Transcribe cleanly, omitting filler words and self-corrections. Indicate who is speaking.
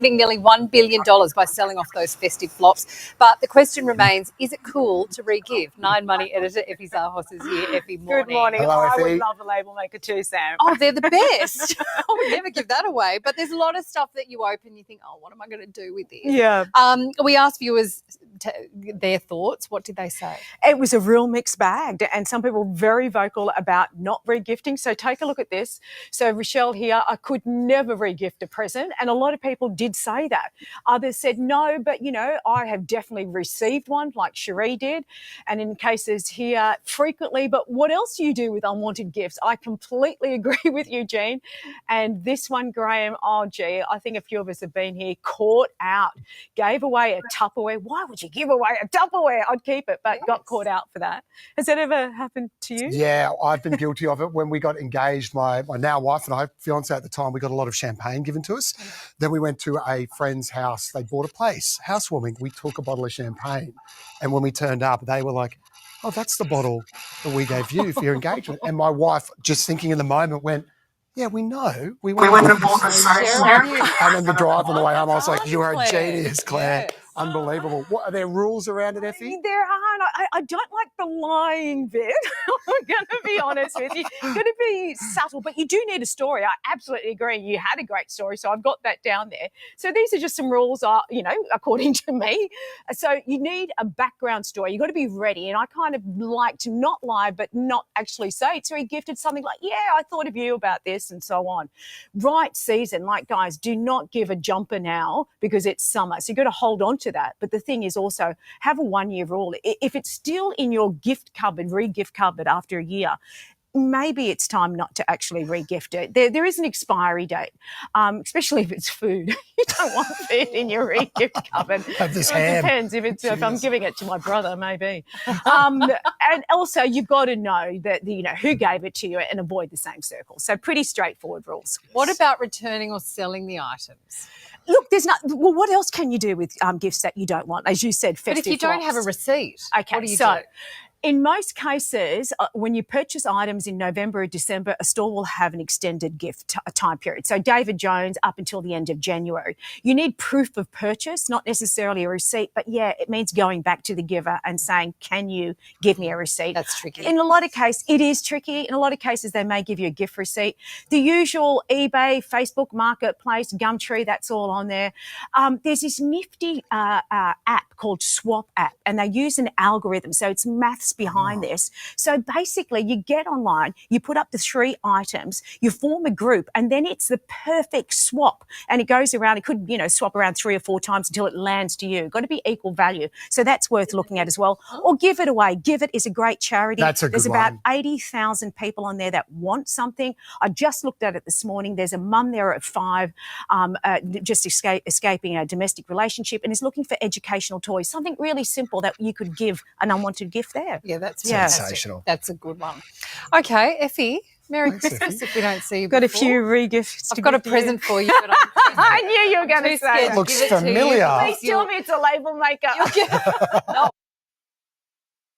Speaker 1: nearly $1 billion by selling off those festive flops. But the question remains, is it cool to re-give? Nine Money editor Effie Zahos is here. Effie, morning.
Speaker 2: Good morning.
Speaker 3: Hello,
Speaker 2: I would
Speaker 3: Effie.
Speaker 2: love a label maker too, Sam.
Speaker 1: Oh, they're the best. I would never give that away. But there's a lot of stuff that you open, you think, oh, what am I going to do with this?
Speaker 2: Yeah.
Speaker 1: We asked viewers their thoughts. What did they say?
Speaker 2: It was a real mixed bag, and some people were very vocal about not re-gifting. So take a look at this. So Rochelle here, I could never re-gift a present, and a lot of people did say that. Others said no, but I have definitely received one, like Cherie did, and in cases here frequently. But what else you do with unwanted gifts? I completely agree with you, Jean. And this one, Graham, oh gee, I think a few of us have been here, caught out, gave away a Tupperware. Why would you give away a Tupperware? I'd keep it, but got caught out for that. Has that ever happened to you?
Speaker 3: Yeah, I've been guilty of it. When we got engaged, my now wife and I, fiance at the time, we got a lot of champagne given to us. Then we went to a friend's house. They bought a place, housewarming. We took a bottle of champagne. And when we turned up, they were like, oh, that's the bottle that we gave you for your engagement. And my wife, just thinking in the moment, went, yeah, we know. We wouldn't have bought the same. And then the drive on the way home, I was like, you are a genius, Claire.
Speaker 1: Yes.
Speaker 3: Unbelievable. What are there rules around it, Effie?
Speaker 2: There aren't. I don't like the lying bit. I'm going to be honest with you. Going to be subtle, but you do need a story. I absolutely agree. You had a great story, so I've got that down there. So these are just some rules, according to me. So you need a background story. You've got to be ready. And I kind of like to not lie, but not actually say it's very gifted. Something like, yeah, I thought of you about this and so on. Right season. Like, guys, do not give a jumper now because it's summer. So you've got to hold on to that. But the thing is also have a 1-year rule. If it's still in your gift cupboard, re-gift cupboard after a year, maybe it's time not to actually re-gift it. There is an expiry date, especially if it's food. You don't want food in your re-gift cupboard.
Speaker 3: Have this
Speaker 2: It
Speaker 3: ham.
Speaker 2: depends if I'm giving it to my brother, maybe. And also you've got to know that who gave it to you and avoid the same circle. So pretty straightforward rules.
Speaker 1: What about returning or selling the items?
Speaker 2: Look, what else can you do with gifts that you don't want? As you said, festive
Speaker 1: But if you don't have a
Speaker 2: flops.
Speaker 1: receipt,
Speaker 2: Okay,
Speaker 1: what do you
Speaker 2: so
Speaker 1: do?
Speaker 2: in most cases, when you purchase items in November or December, a store will have an extended gift time period. So David Jones up until the end of January. You need proof of purchase, not necessarily a receipt, but yeah, it means going back to the giver and saying, can you give me a receipt?
Speaker 1: That's tricky.
Speaker 2: In a lot of cases, it is tricky. In a lot of cases, they may give you a gift receipt. The usual eBay, Facebook Marketplace, Gumtree, that's all on there. There's this nifty app called Swap App, and they use an algorithm. So it's maths behind this. So basically, you get online, you put up the 3 items, you form a group, and then it's the perfect swap. And it goes around, it could, swap around 3 or 4 times until it lands to you. Got to be equal value. So that's worth looking at as well. Or give it away. Give It is a great charity.
Speaker 3: That's a good
Speaker 2: There's about
Speaker 3: one.
Speaker 2: 80,000 people on there that want something. I just looked at it this morning. There's a mum there at 5, just escaping a domestic relationship and is looking for educational toys. Something really simple that you could give an unwanted gift there.
Speaker 1: Yeah, that's
Speaker 3: sensational.
Speaker 1: That's a good one. Okay, Effie, Merry
Speaker 3: Thanks,
Speaker 1: Christmas
Speaker 3: Effie.
Speaker 1: if we don't see you
Speaker 2: Got a
Speaker 1: before.
Speaker 2: few re-gifts.
Speaker 1: I've got a present for you, but
Speaker 2: I knew you were going to say
Speaker 1: scared
Speaker 2: it.
Speaker 1: to
Speaker 3: Looks
Speaker 1: give it to you
Speaker 3: familiar.
Speaker 1: because
Speaker 2: Please tell me it's a label maker.
Speaker 1: No,